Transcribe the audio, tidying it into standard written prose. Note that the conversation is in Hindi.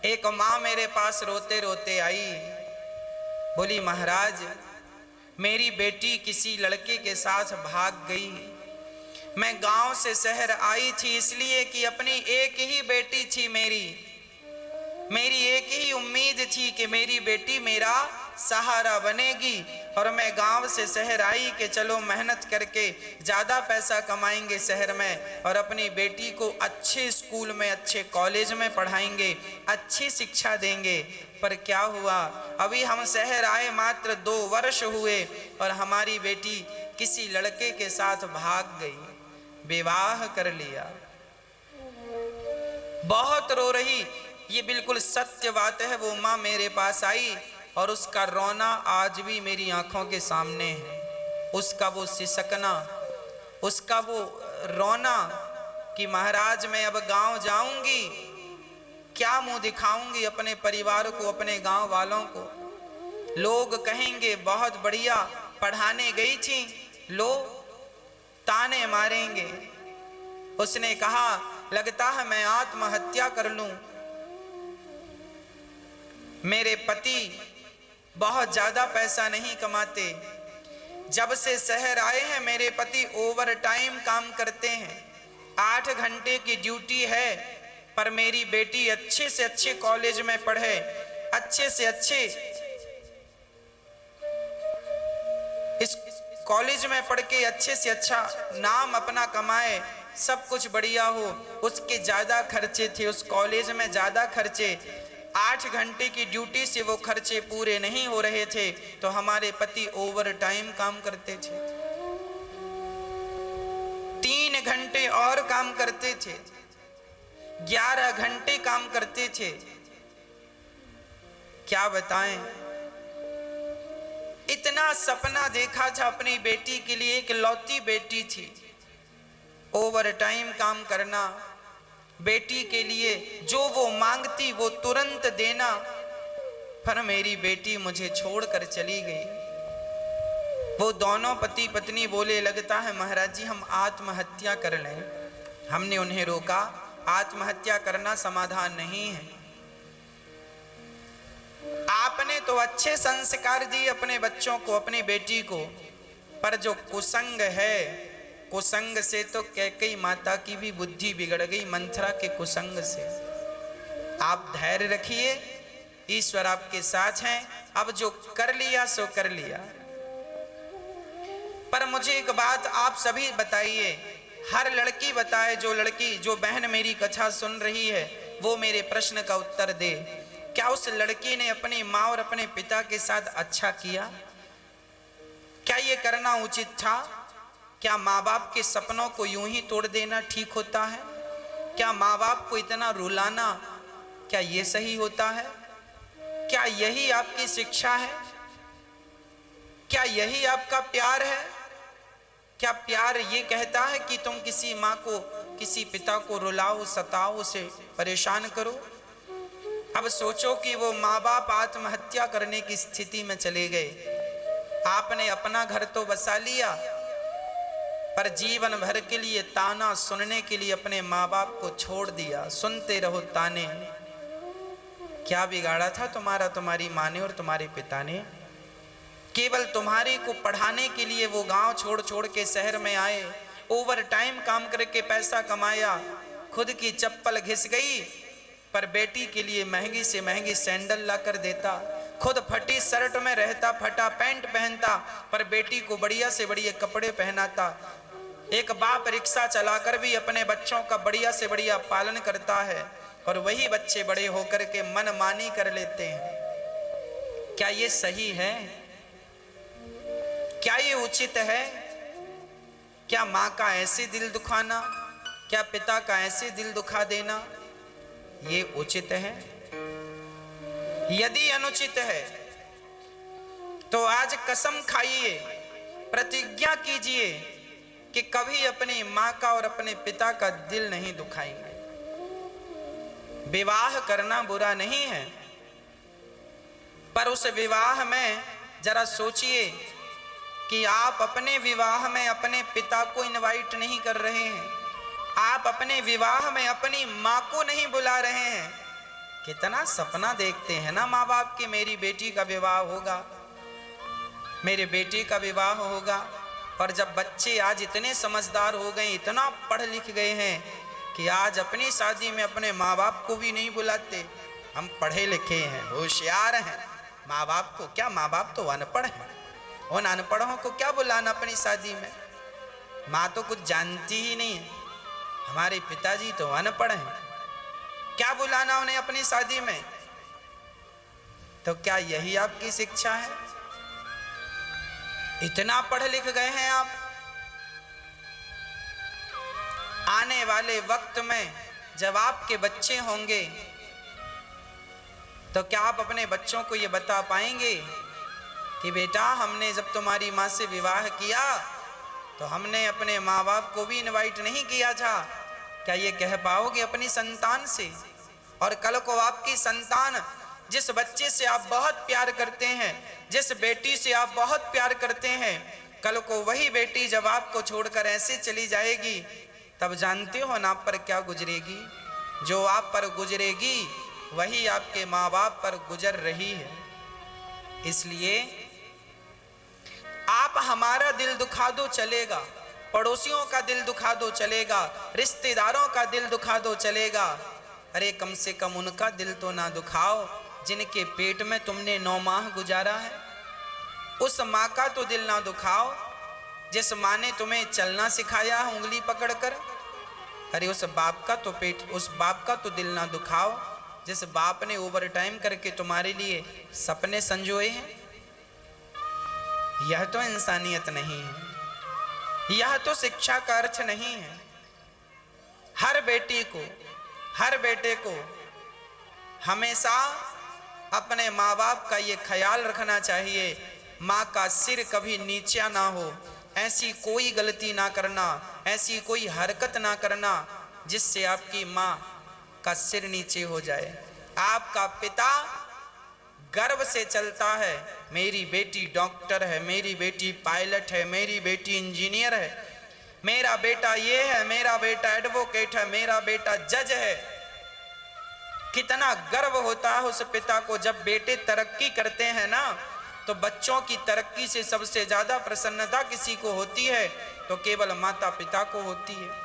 एक माँ मेरे पास रोते रोते आई, बोली महाराज मेरी बेटी किसी लड़के के साथ भाग गई। मैं गांव से शहर आई थी इसलिए कि अपनी एक ही बेटी थी, मेरी एक ही उम्मीद थी कि मेरी बेटी मेरा सहारा बनेगी। और मैं गांव से शहर आई कि चलो मेहनत करके ज़्यादा पैसा कमाएंगे शहर में और अपनी बेटी को अच्छे स्कूल में अच्छे कॉलेज में पढ़ाएंगे, अच्छी शिक्षा देंगे। पर क्या हुआ, अभी हम शहर आए मात्र 2 वर्ष हुए और हमारी बेटी किसी लड़के के साथ भाग गई, विवाह कर लिया। बहुत रो रही, ये बिल्कुल सत्य बात है। वो माँ मेरे पास आई और उसका रोना आज भी मेरी आंखों के सामने है। उसका वो सिसकना, उसका वो रोना कि महाराज मैं अब गांव जाऊंगी, क्या मुंह दिखाऊंगी अपने परिवार को, अपने गांव वालों को। लोग कहेंगे बहुत बढ़िया पढ़ाने गई थी, लोग ताने मारेंगे। उसने कहा लगता है मैं आत्महत्या कर लूं। मेरे पति बहुत ज्यादा पैसा नहीं कमाते, जब से शहर आए हैं मेरे पति ओवर टाइम काम करते हैं, 8 घंटे की ड्यूटी है। पर मेरी बेटी अच्छे से अच्छे कॉलेज में पढ़े, अच्छे से अच्छे इस कॉलेज में पढ़ के अच्छे से अच्छा नाम अपना कमाए, सब कुछ बढ़िया हो। उसके ज्यादा खर्चे थे, उस कॉलेज में ज्यादा खर्चे, 8 घंटे की ड्यूटी से वो खर्चे पूरे नहीं हो रहे थे। तो हमारे पति ओवर टाइम काम करते थे, 3 घंटे और काम करते थे, 11 घंटे काम करते थे। क्या बताएं, इतना सपना देखा था अपनी बेटी के लिए, एक लौती बेटी थी। ओवर टाइम काम करना, बेटी के लिए जो वो मांगती वो तुरंत देना। पर मेरी बेटी मुझे छोड़कर चली गई। वो दोनों पति पत्नी बोले लगता है महाराज जी हम आत्महत्या कर लें। हमने उन्हें रोका, आत्महत्या करना समाधान नहीं है। आपने तो अच्छे संस्कार दिए अपने बच्चों को, अपनी बेटी को, पर जो कुसंग है, कुसंग से तो कैकेयी माता की भी बुद्धि बिगड़ गई, मंथरा के कुसंग से। आप धैर्य रखिए, ईश्वर आपके साथ हैं। अब जो कर लिया सो कर लिया। पर मुझे एक बात आप सभी बताइए, हर लड़की बताए, जो लड़की जो बहन मेरी कथा सुन रही है वो मेरे प्रश्न का उत्तर दे। क्या उस लड़की ने अपनी माँ और अपने पिता के साथ अच्छा किया? क्या ये करना उचित था? क्या माँ बाप के सपनों को यूं ही तोड़ देना ठीक होता है? क्या माँ बाप को इतना रुलाना, क्या ये सही होता है? क्या यही आपकी शिक्षा है? क्या यही आपका प्यार है? क्या प्यार ये कहता है कि तुम किसी माँ को, किसी पिता को रुलाओ, सताओ, उसे परेशान करो? अब सोचो कि वो माँ बाप आत्महत्या करने की स्थिति में चले गए। आपने अपना घर तो बसा लिया, पर जीवन भर के लिए ताना सुनने के लिए अपने माँ बाप को छोड़ दिया। सुनते रहो ताने। क्या बिगाड़ा था तुम्हारा, तुम्हारी माँ ने और तुम्हारे पिता ने? केवल तुम्हारे को पढ़ाने के लिए वो गांव छोड़ छोड़ के शहर में आए, ओवर टाइम काम करके पैसा कमाया, खुद की चप्पल घिस गई, पर बेटी के लिए महंगी से महंगी सैंडल ला कर देता, खुद फटी शर्ट में रहता, फटा पैंट पहनता, पर बेटी को बढ़िया से बढ़िया कपड़े पहनाता। एक बाप रिक्शा चलाकर भी अपने बच्चों का बढ़िया से बढ़िया पालन करता है, और वही बच्चे बड़े होकर के मनमानी कर लेते हैं। क्या ये सही है? क्या ये उचित है? क्या माँ का ऐसे दिल दुखाना, क्या पिता का ऐसे दिल दुखा देना ये उचित है? यदि अनुचित है तो आज कसम खाइए, प्रतिज्ञा कीजिए कि कभी अपनी माँ का और अपने पिता का दिल नहीं दुखाएंगे। विवाह करना बुरा नहीं है, पर उस विवाह में जरा सोचिए कि आप अपने विवाह में अपने पिता को इनवाइट नहीं कर रहे हैं, आप अपने विवाह में अपनी माँ को नहीं बुला रहे हैं, कितना सपना देखते हैं ना माँ बाप कि मेरी बेटी का विवाह होगा, मेरे बेटे का विवाह होगा। और जब बच्चे आज इतने समझदार हो गए, इतना पढ़ लिख गए हैं कि आज अपनी शादी में अपने माँ बाप को भी नहीं बुलाते। हम पढ़े लिखे हैं, होशियार हैं, माँ बाप को क्या, माँ बाप तो अनपढ़ हैं, उन अनपढ़ों को क्या बुलाना अपनी शादी में। माँ तो कुछ जानती ही नहीं है, हमारे पिताजी तो अनपढ़ हैं, क्या बुलाना उन्हें अपनी शादी में। तो क्या यही आपकी शिक्षा है? इतना पढ़ लिख गए हैं आप, आने वाले वक्त में जब आपके बच्चे होंगे तो क्या आप अपने बच्चों को ये बता पाएंगे कि बेटा हमने जब तुम्हारी माँ से विवाह किया तो हमने अपने माँ बाप को भी इनवाइट नहीं किया था? क्या ये कह पाओगे अपनी संतान से? और कल को आपकी संतान जिस बच्चे से आप बहुत प्यार करते हैं, जिस बेटी से आप बहुत प्यार करते हैं, कल को वही बेटी जब आपको छोड़कर ऐसे चली जाएगी, तब जानते हो ना आप पर क्या गुजरेगी? जो आप पर गुजरेगी वही आपके माँ बाप पर गुजर रही है। इसलिए आप हमारा दिल दुखा दो चलेगा, पड़ोसियों का दिल दुखा दो चलेगा, रिश्तेदारों का दिल दुखा दो चलेगा, अरे कम से कम उनका दिल तो ना दुखाओ जिनके पेट में तुमने 9 माह गुजारा है। उस माँ का तो दिल ना दुखाओ जिस माँ ने तुम्हें चलना सिखाया है उंगली पकड़कर। अरे उस बाप का तो दिल ना दुखाओ जिस बाप ने ओवर टाइम करके तुम्हारे लिए सपने संजोए हैं। यह तो इंसानियत नहीं है, यह तो शिक्षा का अर्थ नहीं है। हर बेटी को, हर बेटे को हमेशा अपने माँ बाप का ये ख्याल रखना चाहिए, माँ का सिर कभी नीचा ना हो, ऐसी कोई गलती ना करना, ऐसी कोई हरकत ना करना जिससे आपकी माँ का सिर नीचे हो जाए। आपका पिता गर्व से चलता है, मेरी बेटी डॉक्टर है, मेरी बेटी पायलट है, मेरी बेटी इंजीनियर है, मेरा बेटा ये है, मेरा बेटा एडवोकेट है, मेरा बेटा जज है। कितना गर्व होता है उस पिता को जब बेटे तरक्की करते हैं ना, तो बच्चों की तरक्की से सबसे ज्यादा प्रसन्नता किसी को होती है तो केवल माता पिता को होती है।